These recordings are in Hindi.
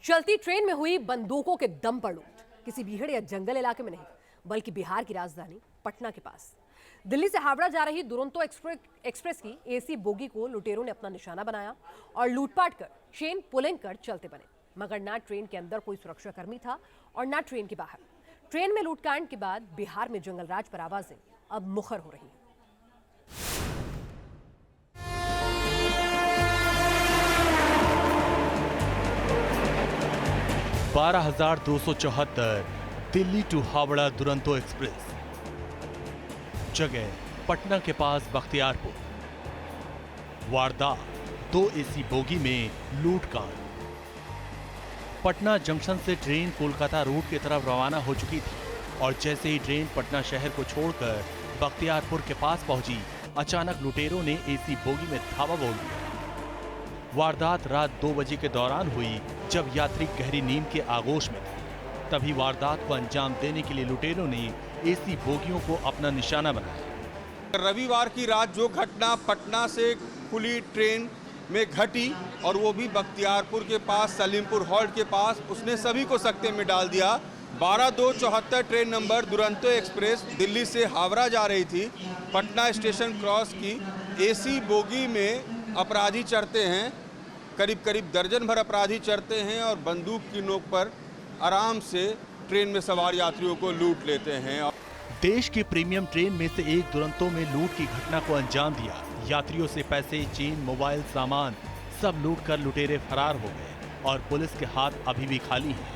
चलती ट्रेन में हुई बंदूकों के दम पर लूट किसी भीड़ या जंगल इलाके में नहीं, बल्कि बिहार की राजधानी पटना के पास। दिल्ली से हावड़ा जा रही दुरंतो एक्सप्रेस की एसी बोगी को लुटेरों ने अपना निशाना बनाया और लूटपाट कर चेन पुलिंग कर चलते बने। मगर ना ट्रेन के अंदर कोई सुरक्षाकर्मी था और ना ट्रेन के बाहर। ट्रेन में लूटकांड के बाद बिहार में जंगल राज पर आवाजें अब मुखर हो रही हैं। 12,274 दिल्ली टू हावड़ा दुरंतो एक्सप्रेस। जगह पटना के पास बख्तियारपुर। वारदात 2 एसी बोगी में लूटकांड। पटना जंक्शन से ट्रेन कोलकाता रूट की तरफ रवाना हो चुकी थी और जैसे ही ट्रेन पटना शहर को छोड़कर बख्तियारपुर के पास पहुंची, अचानक लुटेरों ने एसी बोगी में धावा बोल दिया। वारदात रात 2 बजे के दौरान हुई, जब यात्री गहरी नींद के आगोश में थे। तभी वारदात को अंजाम देने के लिए लुटेरों ने एसी बोगियों को अपना निशाना बनाया। रविवार की रात जो घटना पटना से खुली ट्रेन में घटी और वो भी बख्तियारपुर के पास सलीमपुर हॉल्ट के पास, उसने सभी को सकते में डाल दिया। 12,274 train number Duronto express Delhi से हावड़ा जा रही थी। पटना स्टेशन क्रॉस की एसी बोगी में अपराधी चढ़ते हैं। करीब करीब दर्जन भर अपराधी चढ़ते हैं और बंदूक की नोक पर आराम से ट्रेन में सवार यात्रियों को लूट लेते हैं। देश की प्रीमियम ट्रेन में से एक दुरंतो में लूट की घटना को अंजाम दिया। यात्रियों से पैसे, चेन, मोबाइल, सामान सब लूट कर लुटेरे फरार हो गए और पुलिस के हाथ अभी भी खाली हैं।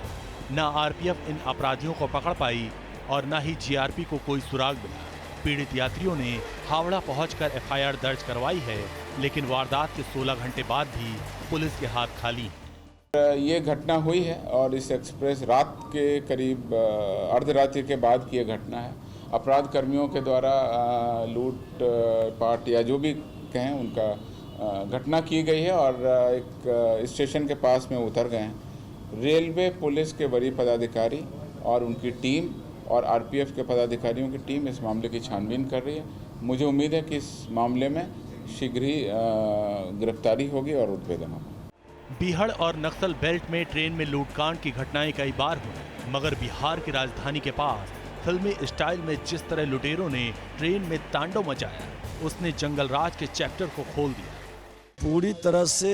न आरपीएफ इन अपराधियों को पकड़ पाई और न ही जीआरपी को कोई सुराग मिला। पीड़ित यात्रियों ने हावड़ा पहुंचकर एफआईआर दर्ज करवाई है, लेकिन वारदात के 16 घंटे बाद भी पुलिस के हाथ खाली हैं। ये घटना हुई है और इस एक्सप्रेस रात के करीब अर्धरात्रि के बाद की ये घटना है। अपराध कर्मियों के द्वारा लूट पाट या जो भी कहें उनका घटना की गई है और एक स्टेशन के पास में उतर गए हैं। रेलवे पुलिस के वरीय पदाधिकारी और उनकी टीम और आरपीएफ के पदाधिकारियों की टीम इस मामले की छानबीन कर रही है। मुझे उम्मीद है कि इस मामले में शीघ्र ही गिरफ्तारी होगी और उद्भेदन होगा। बिहार और नक्सल बेल्ट में ट्रेन में लूटकांड की घटनाएं कई बार हुई, मगर बिहार की राजधानी के पास फिल्मी स्टाइल में जिस तरह लुटेरों ने ट्रेन में तांडव मचाया, उसने जंगल राज के चैप्टर को खोल दिया। पूरी तरह से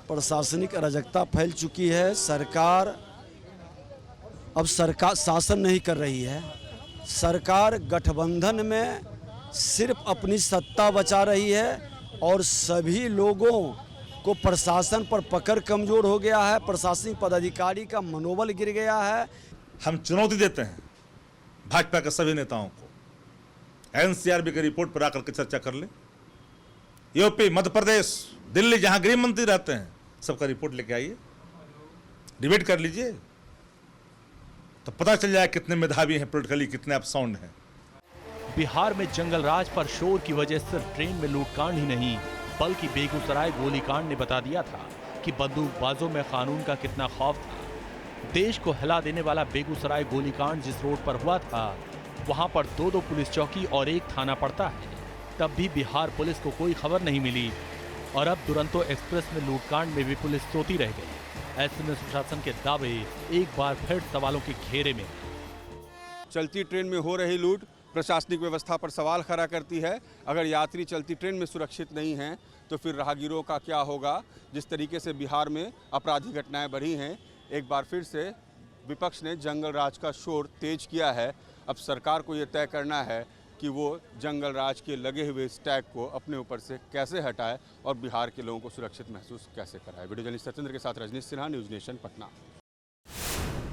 प्रशासनिक अराजकता फैल चुकी है। सरकार शासन नहीं कर रही है। सरकार गठबंधन में सिर्फ अपनी सत्ता बचा रही है और सभी लोगों को प्रशासन पर पकड़ कमजोर हो गया है। प्रशासनिक पदाधिकारी का मनोबल गिर गया है। हम चुनौती देते हैं भाजपा के सभी नेताओं को, एनसीआरबी की रिपोर्ट पर आकर के चर्चा कर ले। यूपी, मध्य प्रदेश, दिल्ली, जहां गृह मंत्री रहते हैं, सबका रिपोर्ट लेके आइए, डिबेट कर लीजिए, तो पता चल जाए कितने मेधावी हैं पॉलिटिकली, कितने आप साउंड हैं। बिहार में जंगल राज पर शोर की वजह सिर्फ ट्रेन में लूटकांड ही नहीं, बल्कि बेगूसराय गोलीकांड ने बता दिया था कि बंदूकबाजों में कानून का कितना खौफ था। देश को हिला देने वाला बेगूसराय गोलीकांड जिस रोड पर हुआ था, वहां पर 2 पुलिस चौकी और 1 थाना पड़ता है। तब भी बिहार पुलिस को कोई खबर नहीं मिली और अब दुरंतो एक्सप्रेस में लूटकांड में भी पुलिस सोती रह गई। ऐसे में प्रशासन के दावे एक बार फिर सवालों के घेरे में। चलती ट्रेन में हो रही लूट प्रशासनिक व्यवस्था पर सवाल खड़ा करती है। अगर यात्री चलती ट्रेन में सुरक्षित नहीं हैं तो फिर राहगीरों का क्या होगा। जिस तरीके से बिहार में अपराधी घटनाएं बढ़ी हैं, एक बार फिर से विपक्ष ने जंगल राज का शोर तेज किया है। अब सरकार को ये तय करना है कि वो जंगल राज के लगे हुए इस टैग को अपने ऊपर से कैसे हटाए और बिहार के लोगों को सुरक्षित महसूस कैसे कराए। वीडियो जर्नलिस्ट सत्येंद्र के साथ रजनीश सिन्हा, न्यूज़ नेशन, पटना।